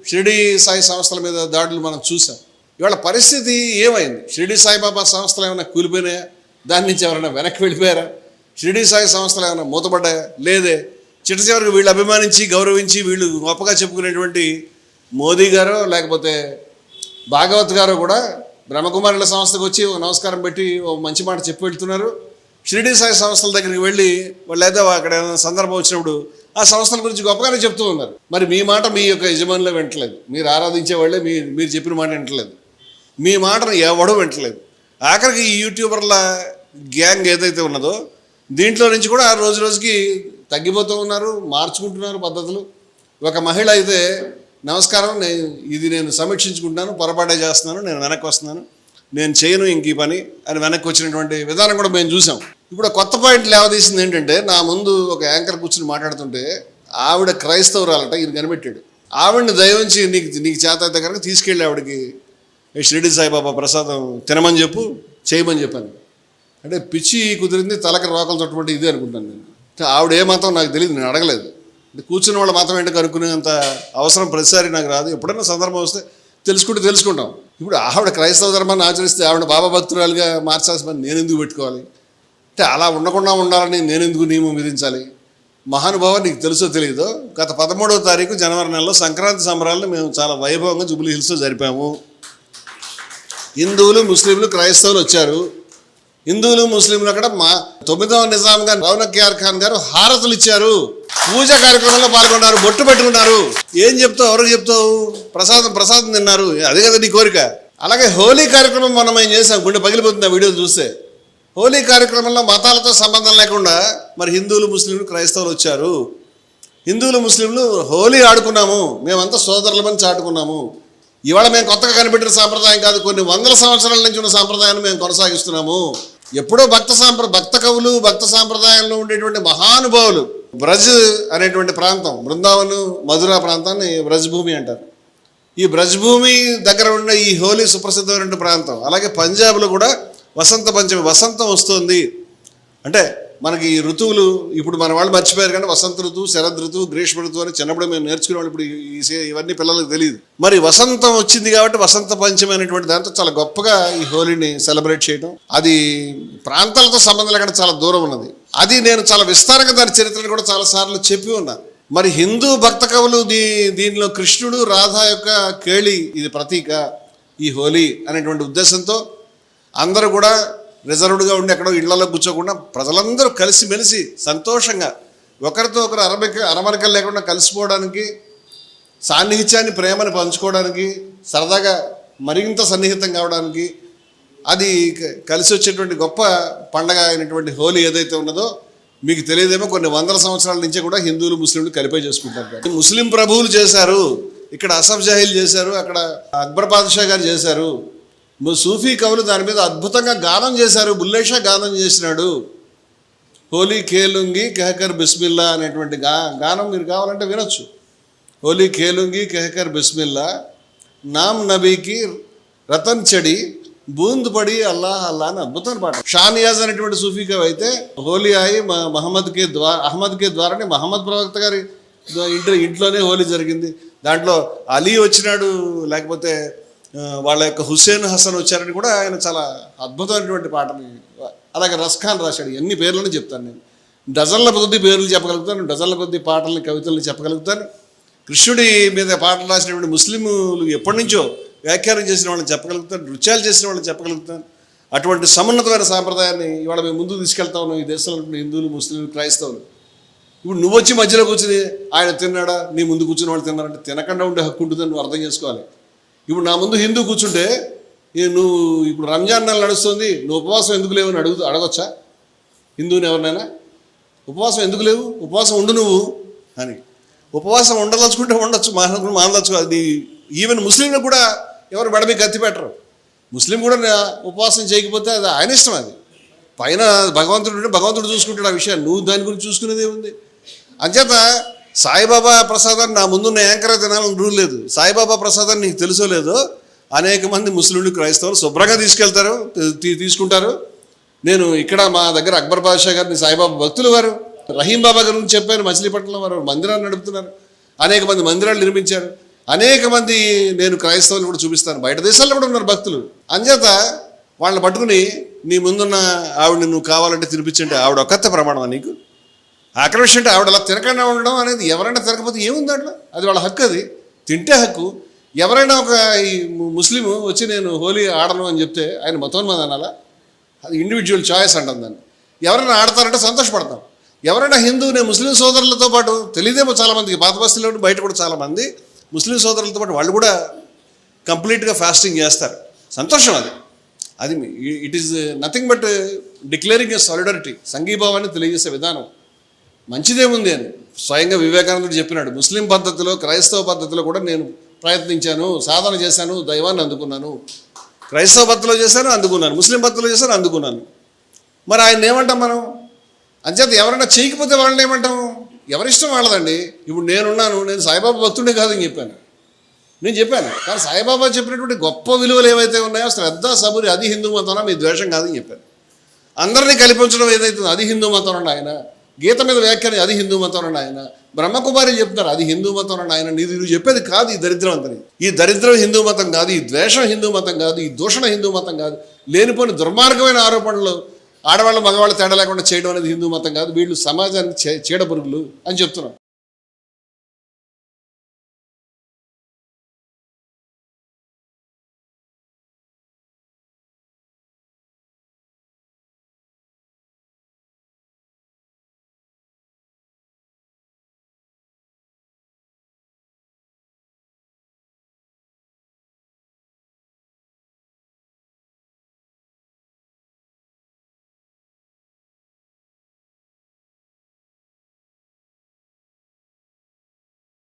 షిరిడి సాయి సంస్థల మీద దాడులు మనం చూసాం. ఇవాళ పరిస్థితి ఏమైంది? షిరిడి సాయిబాబా సంస్థలు ఏమైనా కూలిపోయినాయా? దాని నుంచి ఎవరైనా వెనక్కి వెళ్ళిపోయారా? షిరిడి సాయి సంస్థలు ఏమైనా మూతపడ్డాయా? లేదే. చిట్ట చివరికి వీళ్ళు అభిమానించి గౌరవించి వీళ్ళు గొప్పగా చెప్పుకునేటువంటి మోదీ గారో లేకపోతే భాగవత్ గారో కూడా బ్రహ్మకుమారుల సంస్థకు వచ్చి నమస్కారం పెట్టి ఓ మంచి మాట చెప్పి వెళ్తున్నారు. షిరిడి సాయి సంస్థల దగ్గరికి వెళ్ళి వాళ్ళు లేదా అక్కడ ఏమైనా సందర్భం వచ్చినప్పుడు ఆ సంస్థల గురించి గొప్పగానే చెప్తూ ఉన్నారు. మరి మీ మాట మీ యొక్క యజమానులే వింటలేదు. మీరు ఆరాధించే వాళ్ళే మీరు చెప్పిన మాట వింటలేదు. మీ మాటను ఎవడూ వింటలేదు. ఆఖరికి ఈ యూట్యూబర్ల గ్యాంగ్ ఏదైతే ఉన్నదో దీంట్లో నుంచి కూడా రోజు రోజుకి తగ్గిపోతూ ఉన్నారు, మార్చుకుంటున్నారు పద్ధతులు. ఒక మహిళ అయితే నమస్కారం, నేను సమీక్షించుకుంటున్నాను, పొరపాటే చేస్తున్నాను, నేను వెనక్కి వస్తున్నాను, నేను చేయను ఇంక ఈ పని అని వెనక్కి వచ్చినటువంటి విధానం కూడా మేము చూసాం. ఇప్పుడు కొత్త పాయింట్ లేవదీసింది ఏంటంటే, నా ముందు ఒక యాంకర్ కూర్చుని మాట్లాడుతుంటే ఆవిడ క్రైస్తవురాలట, ఈయన కనిపెట్టాడు. ఆవిడని దయవుంచి నీకు చేత అయితే కనుక తీసుకెళ్ళి ఆవిడకి షిరిడి సాయిబాబా ప్రసాదం తినమని చెప్పు, చేయమని చెప్పాను. అంటే పిచ్చి కుదిరింది, తలకి రోకలు చుట్టబట్టి ఇదే అనుకుంటాను నేను. ఆవిడ ఏ మతం నాకు తెలియదు, నేను అడగలేదు. కూర్చున్న వాళ్ళ మతం ఏంటో కనుక్కునేంత అవసరం ప్రతిసారి నాకు రాదు. ఎప్పుడైనా సందర్భం వస్తే తెలుసుకుంటాం. ఇప్పుడు ఆవిడ క్రైస్తవ ధర్మాన్ని ఆచరిస్తే ఆవిడ బాబా భక్తురాలుగా మార్చాల్సిన పని నేను ఎందుకు పెట్టుకోవాలి? అంటే అలా ఉండకుండా ఉండాలని నేను ఎందుకు నియమం విధించాలి? మహానుభావం నీకు తెలుసో తెలియదో, గత 13వ తారీఖు జనవరి నెలలో సంక్రాంతి సంబరాలను మేము చాలా వైభవంగా జూబ్లీ హిల్స్లో జరిపాము. హిందువులు, ముస్లింలు, క్రైస్తవులు వచ్చారు. హిందువులు, ముస్లింలు అక్కడ 9వ నిజాం గారు రౌనక్ యార్ ఖాన్ గారు హారతులు ఇచ్చారు, పూజా కార్యక్రమంలో పాల్గొన్నారు, బొట్టు పెట్టుకున్నారు. ఏం చెప్తావు? ఎవరికి చెప్తావు? ప్రసాదం తిన్నారు. అదే కదా నీ కోరిక. అలాగే హోలీ కార్యక్రమం మనం ఏం చేసాం, గుండె పగిలిపోతుంది ఆ వీడియో చూస్తే. హోలీ కార్యక్రమంలో మతాలతో సంబంధం లేకుండా మరి హిందువులు, ముస్లింలు, క్రైస్తవులు వచ్చారు. హిందువులు, ముస్లింలు హోలీ ఆడుకున్నాము, మేమంతా సోదరులమని చాటుకున్నాము. ఇవాళ మేము కొత్తగా కనిపెట్టిన సాంప్రదాయం కాదు, కొన్ని వందల సంవత్సరాల నుంచి ఉన్న సాంప్రదాయాన్ని మేము కొనసాగిస్తున్నాము. ఎప్పుడో భక్త కవులు, భక్త సాంప్రదాయంలో ఉండేటువంటి మహానుభావులు బ్రజ్ అనేటువంటి ప్రాంతం, బృందావన్, మధుర ప్రాంతాన్ని బ్రజ్ భూమి అంటారు. ఈ బ్రజ్ భూమి దగ్గర ఉన్న ఈ హోలీ సుప్రసిద్ధమైన ప్రాంతం. అలాగే పంజాబ్లో కూడా వసంత పంచమి, వసంతం వస్తుంది అంటే మనకి ఈ ఋతువులు ఇప్పుడు మన వాళ్ళు మర్చిపోయారు. కానీ వసంత ఋతువు, శరద్ ఋతువు, గ్రీష్మ ఋతువు అని చిన్నప్పుడు మేము నేర్చుకునే వాళ్ళు. ఇప్పుడు ఇవన్నీ పిల్లలకు తెలియదు. మరి వసంతం వచ్చింది కాబట్టి వసంత పంచమి అనేటువంటి దాంతో చాలా గొప్పగా ఈ హోలీని సెలబ్రేట్ చేయడం, అది ప్రాంతాలతో సంబంధం లేకుండా చాలా దూరం ఉన్నది. అది నేను చాలా విస్తారంగా దాని చరిత్రను కూడా చాలాసార్లు చెప్పి ఉన్నాను. మరి హిందూ భక్త కవులు దీనిలో కృష్ణుడు, రాధ యొక్క కేళి ఇది ప్రతీక ఈ హోలీ అనేటువంటి ఉద్దేశంతో అందరూ కూడా రిజర్వ్డ్గా ఉండి ఎక్కడో ఇళ్లలో కూర్చోకుండా ప్రజలందరూ కలిసిమెలిసి సంతోషంగా ఒకరితో ఒకరు అరమరికలు లేకుండా కలిసిపోవడానికి, సాన్నిహిత్యాన్ని, ప్రేమని పంచుకోవడానికి, సరదాగా మరింత సన్నిహితం కావడానికి అది కలిసి వచ్చేటువంటి గొప్ప పండగ అయినటువంటి హోలీ ఏదైతే ఉన్నదో మీకు తెలియదేమో, కొన్ని వందల సంవత్సరాల నుంచే కూడా హిందువులు, ముస్లింలు కలిపే చేసుకుంటారు. ముస్లిం ప్రభువులు చేశారు, ఇక్కడ అసఫ్ జహీల్ చేశారు, అక్కడ అక్బర్ బాద్షా గారు చేశారు. సూఫీ కవులు దాని మీద అద్భుతంగా గానం చేశారు. బుల్లే షా గానం చేసినాడు. హోలీ ఖేలుంగి కెహకర్ బిస్మిల్లా అనేటువంటి గానం మీరు కావాలంటే వినొచ్చు. హోలీ ఖేలుంగి కెహకర్ బిస్మిల్లా, నామ్ నబీకి రతన్ చడి, బూంద్ పడి అల్లాహ్ అల్లా అని అద్భుతమైన పాట. షానియాజ్ అనేటువంటి సూఫీ కవి అయితే హోలీ ఆయి అహ్మద్ కే ద్వారానే మహమ్మద్ ప్రవక్త గారి ఇంట్లోనే హోలీ జరిగింది. దాంట్లో అలీ వచ్చినాడు, లేకపోతే వాళ్ళ యొక్క హుస్సేన్ హసన్ వచ్చారని కూడా ఆయన చాలా అద్భుతమైనటువంటి పాటని. అలాగే రస్ఖాన్ రాశాడు. ఎన్ని పేర్లని చెప్తాను నేను, డజన్ల కొద్ది పేర్లు చెప్పగలుగుతాను, డజన్ల కొద్ది పాటల్ని, కవితల్ని చెప్పగలుగుతాను. కృష్ణుడి మీద పాటలు రాసినటువంటి ముస్లింలు ఎప్పటి నుంచో వ్యాఖ్యానం చేసిన వాళ్ళని చెప్పగలుగుతాను, నృత్యాలు చేసిన వాళ్ళని చెప్పగలుగుతాను. అటువంటి సమున్నతమైన సాంప్రదాయాన్ని ఇవాళ మేము ముందుకు తీసుకెళ్తా ఉన్నాం ఈ దేశంలో హిందువులు, ముస్లింలు, క్రైస్తవులు. ఇప్పుడు నువ్వు వచ్చి మధ్యలో కూర్చుని ఆయన తిన్నాడా, నీ ముందు కూర్చుని వాళ్ళు తిన్నారంటే తినకుండా ఉండే హక్కు ఉంటుందని నువ్వు అర్థం చేసుకోవాలి. ఇప్పుడు నా ముందు హిందూ కూర్చుంటే నువ్వు ఇప్పుడు రంజాన్ నెల నడుస్తుంది, నువ్వు ఉపవాసం ఎందుకు లేవు అని అడగొచ్చా హిందువుని ఎవరినైనా? ఉపవాసం ఎందుకు లేవు, ఉపవాసం ఉండు నువ్వు అని. ఉపవాసం ఉండదలుచుకుంటే ఉండొచ్చు, మానదలుచుకో. అది ఈవెన్ ముస్లింలకు కూడా ఎవరు బడమి కత్తి పెట్టరు. ముస్లిం కూడా ఉపవాసం చేయకపోతే అది ఆయన ఇష్టం. అది పైన భగవంతుడు చూసుకుంటాడు ఆ విషయాన్ని, నువ్వు దాని గురించి చూసుకునేది ఏముంది? అంచేత సాయిబాబా ప్రసాదాన్ని నా ముందున్న యాంకర్ తినాలని రూల్ లేదు. సాయిబాబా ప్రసాదాన్ని నీకు తెలుసో లేదో అనేక మంది ముస్లింలు, క్రైస్తవులు శుభ్రంగా తీసుకుంటారు. నేను ఇక్కడ మా దగ్గర అక్బర్ బాద్షా గారిని సాయిబాబా భక్తులు వారు, రహీం బాబా గారి గురించి చెప్పారు. మచిలీపట్నంలో వారు మందిరాన్ని నడుపుతున్నారు, అనేక మంది మందిరాలు నిర్మించారు. అనేక మంది నేను క్రైస్తవులు కూడా చూపిస్తాను, బయట దేశాల్లో కూడా ఉన్నారు భక్తులు. అంచేత వాళ్ళని పట్టుకుని నీ ముందున్న ఆవిడని నువ్వు కావాలంటే తినిపించంటే ఆవిడ ఒక్కతే ప్రమాణమా నీకు? ఆక్రమిష్ అంటే ఆవిడ అలా తినకుండా ఉండడం అనేది, ఎవరైనా తినకపోతే ఏముంది దాంట్లో? అది వాళ్ళ హక్కు, అది తింటే హక్కు. ఎవరైనా ఒక ఈ ముస్లిం వచ్చి నేను హోలీ ఆడను అని చెప్తే ఆయన మతోన్మాది అనాలా? అది ఇండివిజువల్ చాయిస్ అంటాం దాన్ని. ఎవరైనా ఆడతారంటే సంతోషపడతాం. ఎవరైనా హిందూ, నేను ముస్లిం సోదరులతో పాటు తెలియదేమో చాలామందికి, పాత బస్తీలో బయట కూడా చాలామంది ముస్లిం సోదరులతో పాటు వాళ్ళు కూడా కంప్లీట్గా ఫాస్టింగ్ చేస్తారు. సంతోషం అది. అది it is nothing but declaring a solidarity, సంఘీభావాన్ని తెలియజేసే విధానం. మంచిదేముంది అని స్వయంగా వివేకానందుడు చెప్పినాడు. ముస్లిం పద్ధతిలో, క్రైస్తవ పద్ధతిలో కూడా నేను ప్రయత్నించాను, సాధన చేశాను, దైవాన్ని అందుకున్నాను. క్రైస్తవ పద్ధతిలో చేశాను, అందుకున్నాను. ముస్లిం పద్ధతిలో చేశాను, అందుకున్నాను. మరి ఆయన ఏమంటాం మనం? అంచేత ఎవరైనా చేయకపోతే వాళ్ళని ఏమంటాం? ఎవరిష్టం వాళ్ళదండి. ఇప్పుడు నేనున్నాను, నేను సాయిబాబా భక్తుడే కాదని చెప్పాను, నేను చెప్పాను. కానీ సాయిబాబా చెప్పినటువంటి గొప్ప విలువలు ఏవైతే ఉన్నాయో, శ్రద్ధ, సబురి, అది హిందూ మతం, మీ ద్వేషం కాదని చెప్పాను. అందరినీ కల్పించడం ఏదైతుందో అది హిందూ మతం అన్న ఆయన. గీత మీద వ్యాఖ్యానం అది హిందూ మతం అన్న ఆయన. బ్రహ్మకుమారి చెప్తున్నారు అది హిందూ మతం అన్న ఆయన. నువ్వు చెప్పేది కాదు ఈ దరిద్రం అంతని. ఈ దరిద్రం హిందూ మతం కాదు, ఈ ద్వేషం హిందూ మతం కాదు, ఈ దూషణ హిందూ మతం కాదు, లేనిపోని దుర్మార్గమైన ఆరోపణలు ఆడవాళ్ళు మగవాళ్ళు తేడా లేకుండా చేయడం అనేది హిందూ మతం కాదు. వీళ్ళు సమాజానికి చీడ పురుగులు అని చెప్తున్నాం.